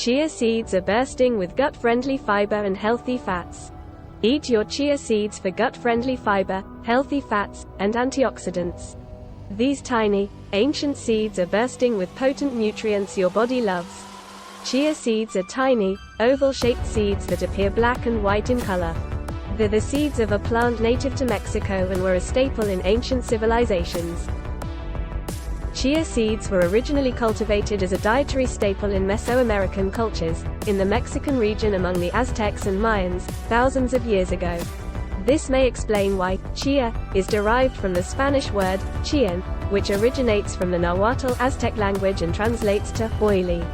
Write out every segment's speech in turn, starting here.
Chia seeds are bursting with gut-friendly fiber and healthy fats. Eat your chia seeds for gut-friendly fiber, healthy fats, and antioxidants. These tiny, ancient seeds are bursting with potent nutrients your body loves. Chia seeds are tiny, oval-shaped seeds that appear black and white in color. They're the seeds of a plant native to Mexico and were a staple in ancient civilizations. Chia seeds were originally cultivated as a dietary staple in Mesoamerican cultures, in the Mexican region among the Aztecs and Mayans, thousands of years ago. This may explain why chia is derived from the Spanish word chian, which originates from the Nahuatl Aztec language and translates to oily.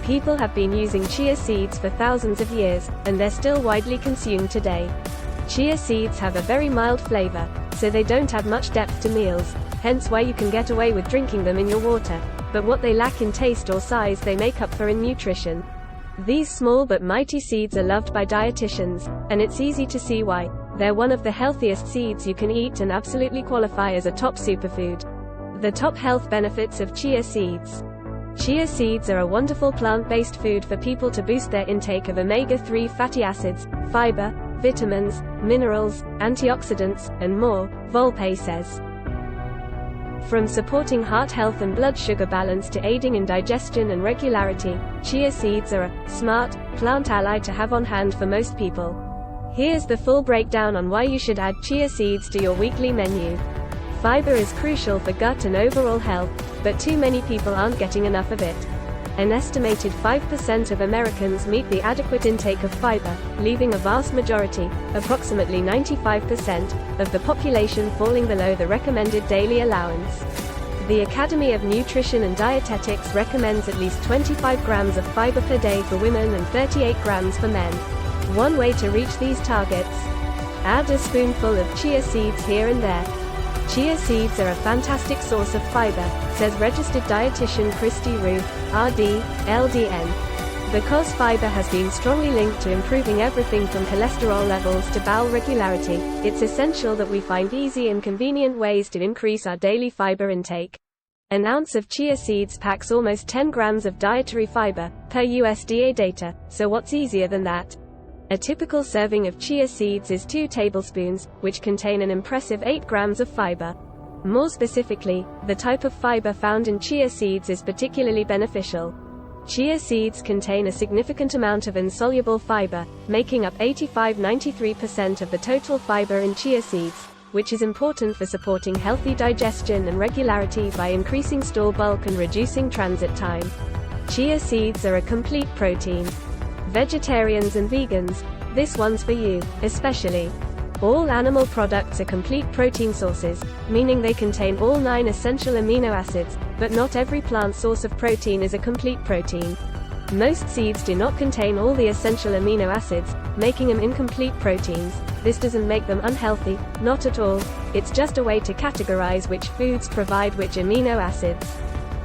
People have been using chia seeds for thousands of years, and they're still widely consumed today. Chia seeds have a very mild flavor, so they don't add much depth to meals, hence why you can get away with drinking them in your water, but what they lack in taste or size they make up for in nutrition. These small but mighty seeds are loved by dietitians, and it's easy to see why. They're one of the healthiest seeds you can eat and absolutely qualify as a top superfood. The top health benefits of chia seeds. Chia seeds are a wonderful plant-based food for people to boost their intake of omega-3 fatty acids, fiber, vitamins, minerals, antioxidants, and more, Volpe says. From supporting heart health and blood sugar balance to aiding in digestion and regularity, chia seeds are a smart plant ally to have on hand for most people. Here's the full breakdown on why you should add chia seeds to your weekly menu. Fiber is crucial for gut and overall health, but too many people aren't getting enough of it. An estimated 5% of Americans meet the adequate intake of fiber, leaving a vast majority, approximately 95%, of the population falling below the recommended daily allowance. The Academy of Nutrition and Dietetics recommends at least 25 grams of fiber per day for women and 38 grams for men. One way to reach these targets: add a spoonful of chia seeds here and there. Chia seeds are a fantastic source of fiber, says registered dietitian Christy Rue, RD, LDN. Because fiber has been strongly linked to improving everything from cholesterol levels to bowel regularity, it's essential that we find easy and convenient ways to increase our daily fiber intake. An ounce of chia seeds packs almost 10 grams of dietary fiber, per USDA data, so what's easier than that? A typical serving of chia seeds is 2 tablespoons, which contain an impressive 8 grams of fiber. More specifically, the type of fiber found in chia seeds is particularly beneficial. Chia seeds contain a significant amount of insoluble fiber, making up 85–93% of the total fiber in chia seeds, which is important for supporting healthy digestion and regularity by increasing store bulk and reducing transit time. Chia seeds are a complete protein. Vegetarians and vegans, this one's for you, especially. All animal products are complete protein sources, meaning they contain all 9 essential amino acids, but not every plant source of protein is a complete protein. Most seeds do not contain all the essential amino acids, making them incomplete proteins. This doesn't make them unhealthy, not at all, it's just a way to categorize which foods provide which amino acids.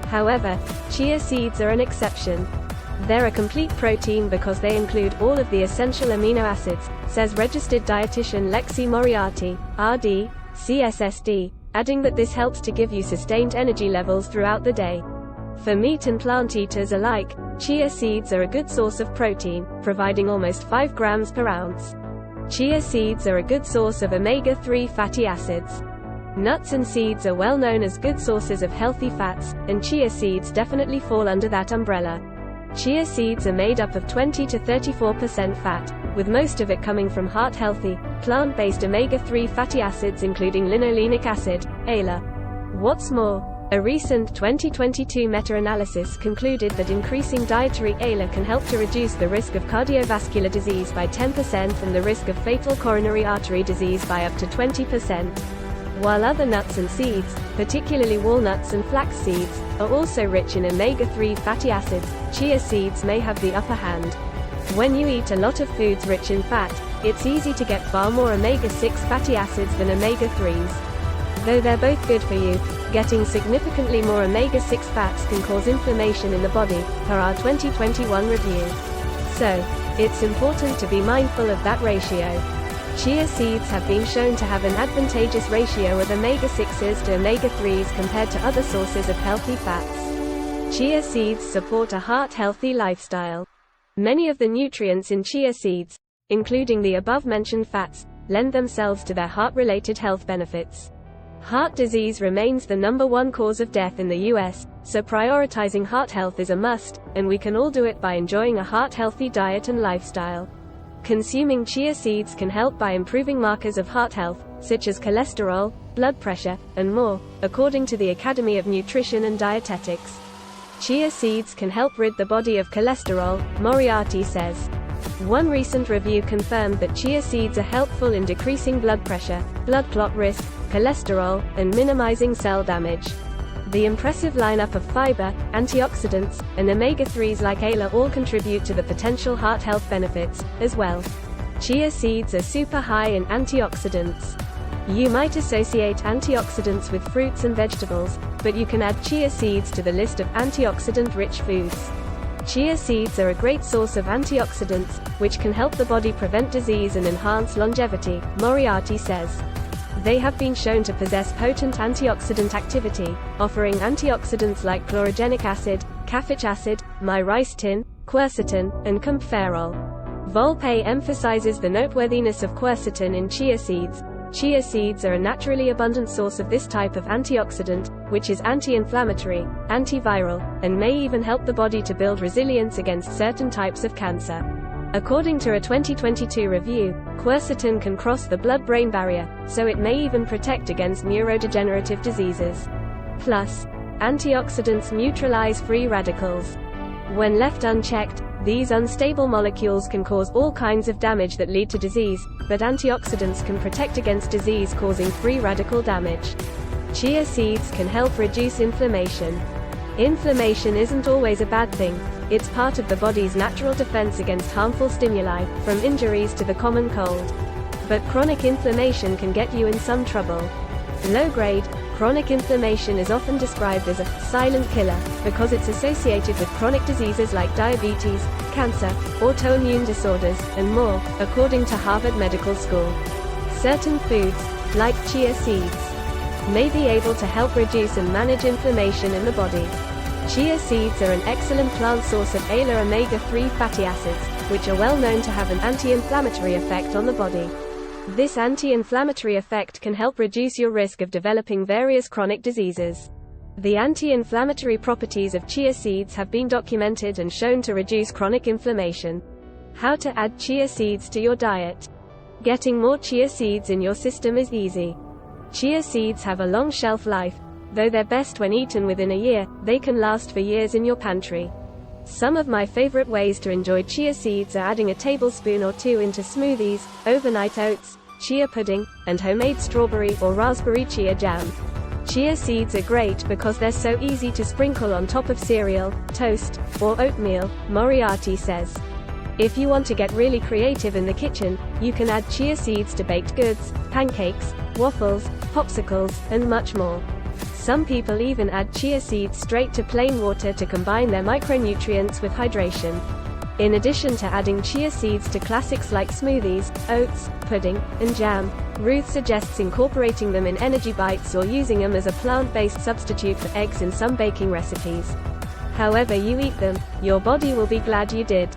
However, chia seeds are an exception. They're a complete protein because they include all of the essential amino acids, says registered dietitian Lexi Moriarty, RD, CSSD, adding that this helps to give you sustained energy levels throughout the day. For meat and plant eaters alike, chia seeds are a good source of protein, providing almost 5 grams per ounce. Chia seeds are a good source of omega-3 fatty acids. Nuts and seeds are well known as good sources of healthy fats, and chia seeds definitely fall under that umbrella. Chia seeds are made up of 20 to 34% fat, with most of it coming from heart-healthy, plant-based omega-3 fatty acids including linolenic acid, ALA. What's more, a recent 2022 meta-analysis concluded that increasing dietary ALA can help to reduce the risk of cardiovascular disease by 10% and the risk of fatal coronary artery disease by up to 20%. While other nuts and seeds, particularly walnuts and flax seeds, are also rich in omega-3 fatty acids, chia seeds may have the upper hand. When you eat a lot of foods rich in fat, it's easy to get far more omega-6 fatty acids than omega-3s. Though they're both good for you, getting significantly more omega-6 fats can cause inflammation in the body, per our 2021 review. So, it's important to be mindful of that ratio. Chia seeds have been shown to have an advantageous ratio of omega-6s to omega-3s compared to other sources of healthy fats. Chia seeds support a heart-healthy lifestyle. Many of the nutrients in chia seeds, including the above-mentioned fats, lend themselves to their heart-related health benefits. Heart disease remains the #1 cause of death in the US, so prioritizing heart health is a must, and we can all do it by enjoying a heart-healthy diet and lifestyle. Consuming chia seeds can help by improving markers of heart health, such as cholesterol, blood pressure, and more, according to the Academy of Nutrition and Dietetics. Chia seeds can help rid the body of cholesterol, Moriarty says. One recent review confirmed that chia seeds are helpful in decreasing blood pressure, blood clot risk, cholesterol, and minimizing cell damage. The impressive lineup of fiber, antioxidants, and omega-3s like ALA all contribute to the potential heart health benefits, as well. Chia seeds are super high in antioxidants. You might associate antioxidants with fruits and vegetables, but you can add chia seeds to the list of antioxidant-rich foods. Chia seeds are a great source of antioxidants, which can help the body prevent disease and enhance longevity, Moriarty says. They have been shown to possess potent antioxidant activity, offering antioxidants like chlorogenic acid, caffeic acid, myristin, quercetin, and kaempferol. Volpe emphasizes the noteworthiness of quercetin in chia seeds. Chia seeds are a naturally abundant source of this type of antioxidant, which is anti-inflammatory, antiviral, and may even help the body to build resilience against certain types of cancer. According to a 2022 review, quercetin can cross the blood-brain barrier, so it may even protect against neurodegenerative diseases. Plus, antioxidants neutralize free radicals. When left unchecked, these unstable molecules can cause all kinds of damage that lead to disease, but antioxidants can protect against disease causing free radical damage. Chia seeds can help reduce inflammation. Inflammation isn't always a bad thing. It's part of the body's natural defense against harmful stimuli, from injuries to the common cold. But chronic inflammation can get you in some trouble. Low-grade, chronic inflammation is often described as a silent killer, because it's associated with chronic diseases like diabetes, cancer, autoimmune disorders, and more, according to Harvard Medical School. Certain foods, like chia seeds, may be able to help reduce and manage inflammation in the body. Chia seeds are an excellent plant source of ALA omega-3 fatty acids, which are well known to have an anti-inflammatory effect on the body. This anti-inflammatory effect can help reduce your risk of developing various chronic diseases. The anti-inflammatory properties of chia seeds have been documented and shown to reduce chronic inflammation. How to add chia seeds to your diet? Getting more chia seeds in your system is easy. Chia seeds have a long shelf life. Though they're best when eaten within a year, they can last for years in your pantry. Some of my favorite ways to enjoy chia seeds are adding a tablespoon or 2 into smoothies, overnight oats, chia pudding, and homemade strawberry or raspberry chia jam. Chia seeds are great because they're so easy to sprinkle on top of cereal, toast, or oatmeal, Moriarty says. If you want to get really creative in the kitchen, you can add chia seeds to baked goods, pancakes, waffles, popsicles, and much more. Some people even add chia seeds straight to plain water to combine their micronutrients with hydration. In addition to adding chia seeds to classics like smoothies, oats, pudding, and jam, Ruth suggests incorporating them in energy bites or using them as a plant-based substitute for eggs in some baking recipes. However you eat them, your body will be glad you did.